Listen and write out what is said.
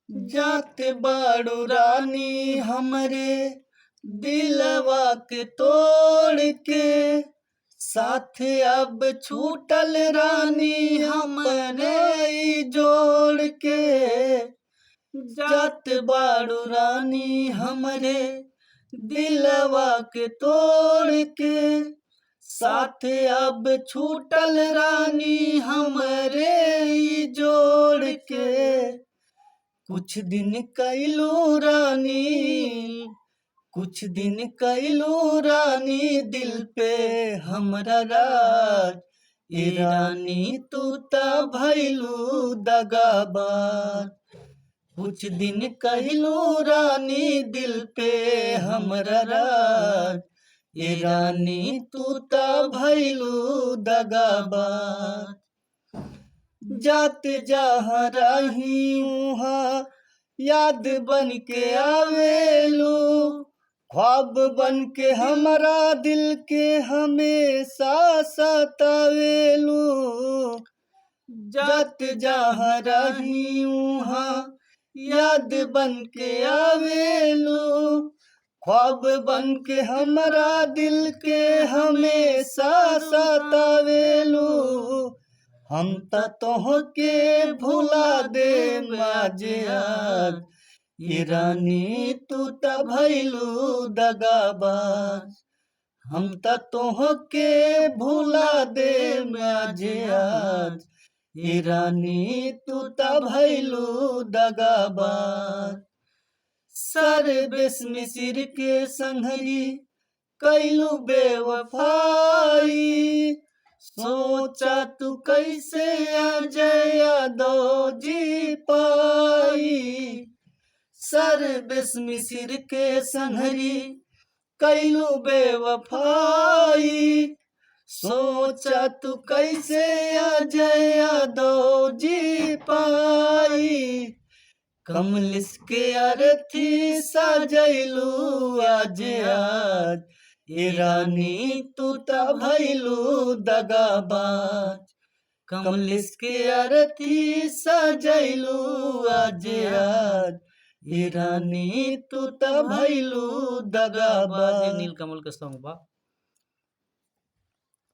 जात बाड़ू रानी हमरे दिलवा के तोड़ के, साथ अब छूटल रानी हमरे ई जोड़ के। जात बाड़ू रानी हमरे दिलवा के तोड़ के, साथ अब छूटल रानी हमरे ई जोड़ के। कुछ दिन कैलू रानी, कुछ दिन कैलू रानी दिल पे हमरा राज। ए रानी तू ता भैलू दगाबाज। कुछ दिन कैलू रानी दिल पे हमरा राज। ए रानी तू ता भैलू दगाबाज। जात जहाँ रही उहाँ याद बन के आवेलू, ख्वाब बन के हमारा दिल के हमेशा सतावेलू। जात जहाँ रही उहाँ याद बन के आवेलू, ख्वाब बन के हमारा दिल के हमेशा सतावेलू। हम त तोहके भुला दे आज आज। ये रानी तू त भैलू दगाबाज। हम त तोहके भुला दे आज आज। ये रानी तू त भैलू दगाबाज। सर बेसमिसिर के संघरी कैलू बेवफाई, सोचा तू कैसे अजय यादव जी पाई। सर बेसमिसिर के संघरी कैलू बेवफाई, सोचा तू कैसे अजय यादव जी पाई। कमलिस के अर्थी सजैलू आज आज। ए रानी तू ता भैलू दगाबाज। कमलिस के अर्थी सजैलू आज आज। ए रानी तू ता भैलू दगाबाज। नीलकमल के सॉन्ग बा।